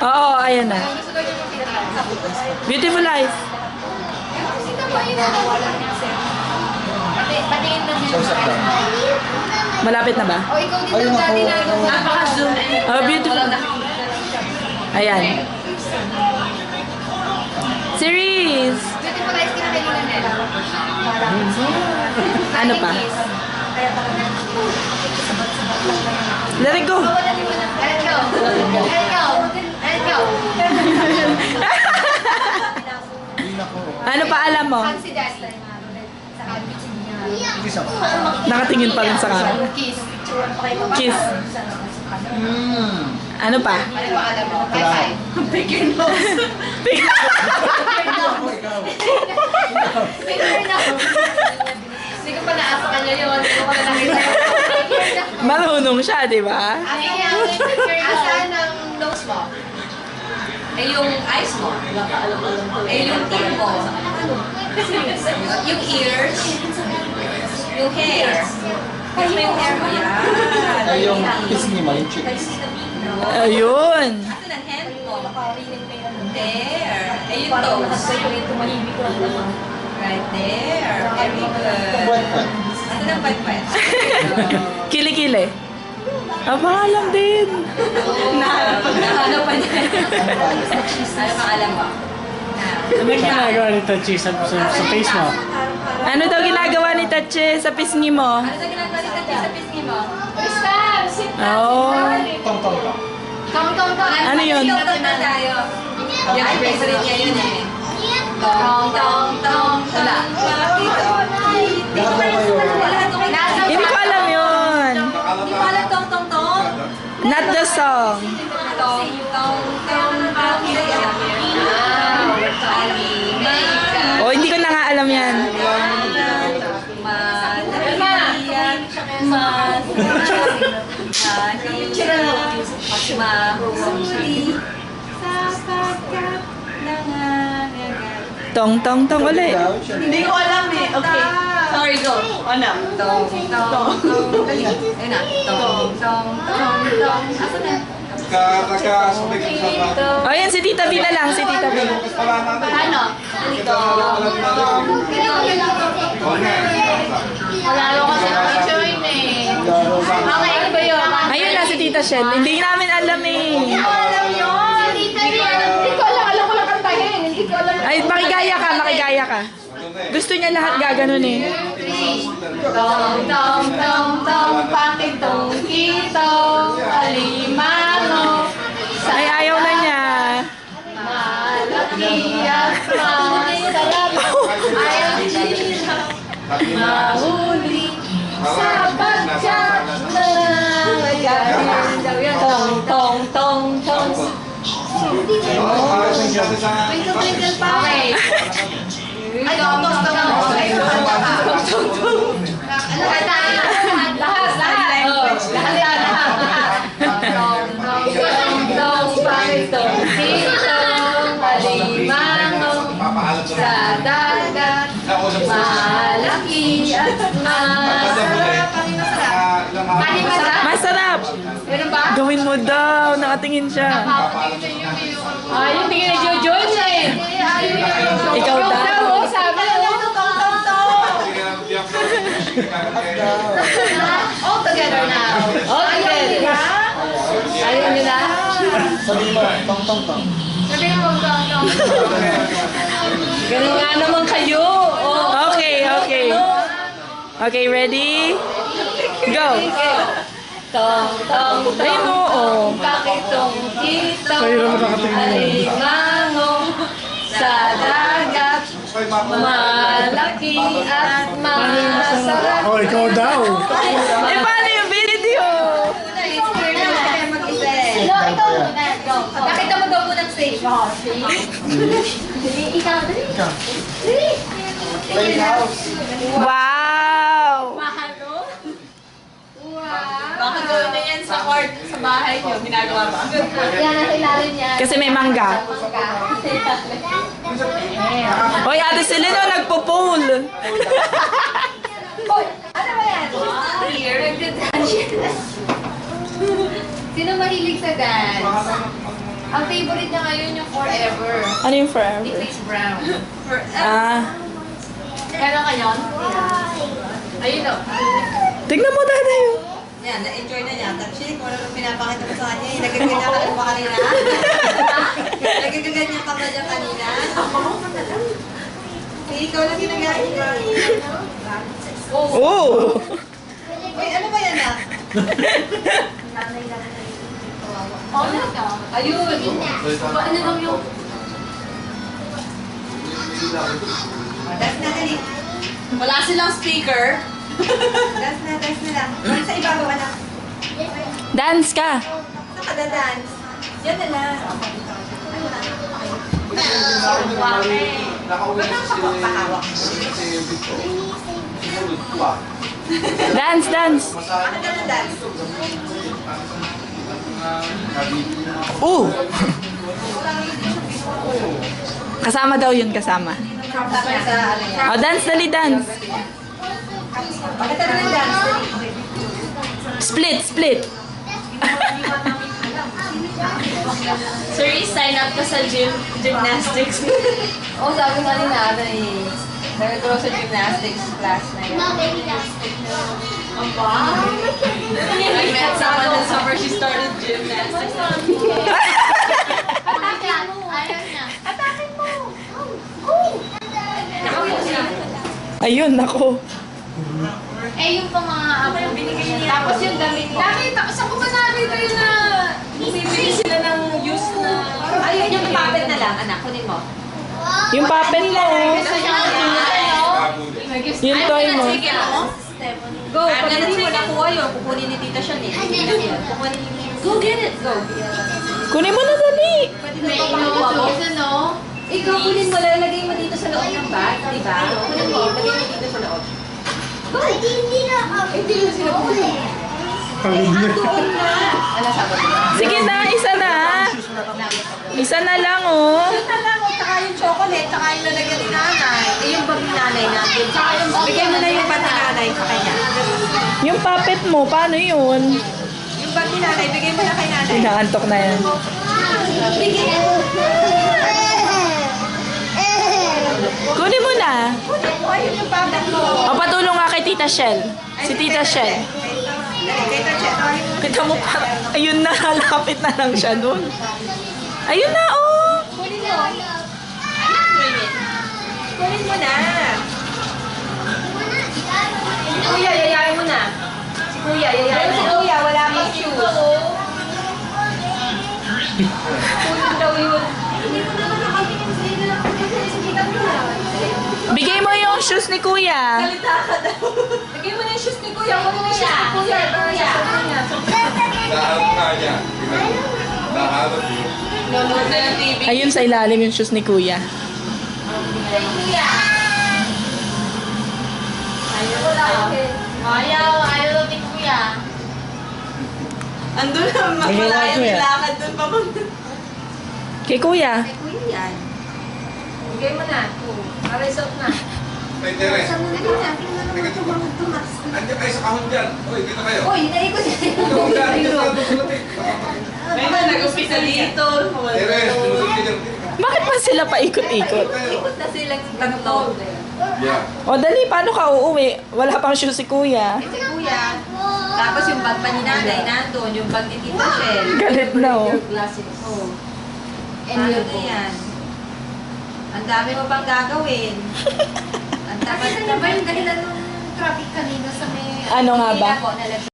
Oo, ayan na. Beautiful eyes. Malapit na ba? O, ikaw dito dati na napaka-zoom. Oh, beautiful. Ayan. Series. Beautiful eyes kinakainin na nila. Ano pa? Let it go. Let it go. Let it go. Let it go. Ano pa alam mo? Hug si Daddy. Sa kanya. Nakatingin pa rin sa camera. Kiss. Kiss. Ano pa? Ano ba alam mo? High five. Pick your nose. Pick your nose. Hindi ko pa naasa kanya yun. Hindi ko pa nakita. Marunong siya, di ba? Asaan ang nose mo? Eh, yung eyes mo. Eh, yung teeth mo. Yung ears. Yung hair. Kasi yung hair mo. Yan. Ay, yung kiss ni Ma, yung cheeks. Ayun. Ito ng hand mo. There. Eh, yung toes. Right there. Very good. Wet. Ito ng pet-pet. Kili-kili. Aba, alam din. Ano pa niya? Ano pang alam mo? Ano yung ginagawa ni Tachi sa face mo? Ano daw ginagawa ni Tache sa pisngi mo? Ano sa ginagawa ni Tachi sa pisngi mo? Oh. Tong. Ano yun? Yung tong na tayo. Yung favorite niya yun eh. Tong. Wala. Hindi ko alam yun. Hindi mo alam tong. Not the song. Tong. Oh, hindi ko na nga alam yan. Tong uli. Hindi ko alam eh. Okay. Sorry, go. Ano? Tong. Ayun na. Tong. Asa na? Oh, yan si Tita B na lang, si Tita B. Ano? Wala ko kasi join eh. Okay, ano ba yun? Ayun na si Tita Shell. Hindi namin alam eh. Alam yun! Hindi ko alam ko lang kantahin. Hindi ko alam. Ay, makigaya ka. Gusto niya lahat gaganon eh. Tong, pakitong kitong, alimano, Ay, ayaw na niya. malaki at masarap, mahuli sa bagyak na nagagaling daw yan. Tong. Twinkle pa. Okay. Ay, tong. Sa dagat, malaki at masarap. Masarap. Meron ba? Gawin mo daw. Nakatingin siya. Yung tingin na Jojo eh. Ikaw daw. Sabi na all together now. All together. Ayaw nyo na? Sabi mo, tong. Sabi mo, tong. Ganun nga naman kayo. Okay. Okay, ready? Go. Tong. Ay, oo. Pakitong kitong, Sa'yo na nakatingin. alimango, sa dagat, malaki at masarap. Oh, ikaw daw. Eh, paano yung video? No, ikaw muna. Go. Nakita mo daw po ng stage. Ikaw, dali. Playhouse. Wow! Baka gawin na yan sa court, sa bahay niyo. Ginagawa ba? Yan ang ilalim niya. Kasi may mangga. Hoy, Ate Selena, nagpo-pool. Hoy, ano ba yan? Here. Sino mahilig sa dance? Ang favorite niya ngayon yung Forever. Ano yung Ni forever? Chris Brown. Ah, Meron ka yun? Ayun o. tignan mo tatay. Yan, na-enjoy na niya. Tapos kung ano nung pinapakita mo sa kanya, nagaganyan ka rin ba kanina? Nagaganyan ka ba dyan kanina? Ikaw lang ginagaya. Oh! Uy, ano ba yan ah? Oh, ka. Ayun. Ano lang yung... Dance na dali. Wala silang speaker. Dance na lang. Dance sa ibabaw anak. Dance ka. Saan ka dance? Yan na lang. Nakauwi si Vito. Sinulod pa. Dance, dance. Ano ka na dance? Oh! Kasama daw yun, kasama. Tapos sa ano yan. Oh, dance, dali, dance. Pakita na ng dance. Split, split. Sir, sign up ka sa gymnastics. Oo, sabi nga ni nanay. Nag-grow sa gymnastics class na yun. I met someone this summer, she started gymnastics. Ayun, nako. Eh, yung pang mga binigay niya. Tapos yung damit mo. Saan ko ba nakita yun na bibili sila ng used na... Ayun, yung puppet na lang, anak. Kunin mo. Yung puppet mo. Gusto niya Yung toy mo. Go, pag hindi mo nakuha yun, kukunin ni Tita Sian eh. Kukunin ni... Go get it, go. Kunin mo na dali. Pwede na ito pakakuha mo. Ikaw, kunin mo, lalagay mo dito sa loob ng bag, di ba? Kunin mo, lagay mo dito sa loob. Hindi na sila kunin. Doon na. Ano sabi ko? Sige na, isa na. Isa na lang, oh. Yun na lang, tsaka yung chocolate, tsaka yung lalagyan ni nanay. Eh, yung bag ni nanay natin. Tsaka yung, bigay mo na yung bag ni nanay sa kanya. Yung puppet mo, paano yun? Yung bag ni nanay, bigay mo na kay nanay. Inaantok na yan. Kunin mo na. Kunin mo, ayun yung puppet mo. O, patulong nga kay Tita Shell. Si Tita Shell. Dali, kay Tita Shell. Kita mo pa. Ayun na, lapit na lang siya dun. Ayun na, oh. Kunin mo. Kunin mo na. Si Kuya, yayain mo na. Si Kuya, yayain mo. Si Kuya, wala kang shoes. Kunin daw yun. Hindi mo naman nakabigyan sa inyo na kita mo na. Bigay mo yung shoes ni Kuya. Salita ka daw. Bigay mo na yung shoes ni Kuya. Kunin mo yung shoes ni Kuya. Naharap nga niya. Naharap niya. Nanonood na ng TV. Ayun sa ilalim yung shoes ni Kuya. Kuya. Ayaw ni Kuya. Andun na, Bigay wala na, yung Kuya. nilakad dun pa man. Kay Kuya. Ay, Kuya yan. Bigay mo na. Para isot na. May Teres. Andiyan kayo sa kahon dyan. Uy, dito kayo. Uy, naikot Ikaw dyan. Dito sa sulat eh. May na nag-umpisa dito. Teres, tumusok ka dyan. Bakit pa sila paikot-ikot? Ikot na silang tatlo. Yeah. O, dali, paano ka uuwi? Wala pang shoes si Kuya. Si Kuya. Tapos yung bag pa ni nanay nandun. Yung bag ni Tita Shell. Galit na, oh. Oh. Ano yan? Ang dami mo pang gagawin. Ang dapat Ano ba yung dahilan ng traffic kanina sa may... Ano nga ba? Hindi na po, nalagyan.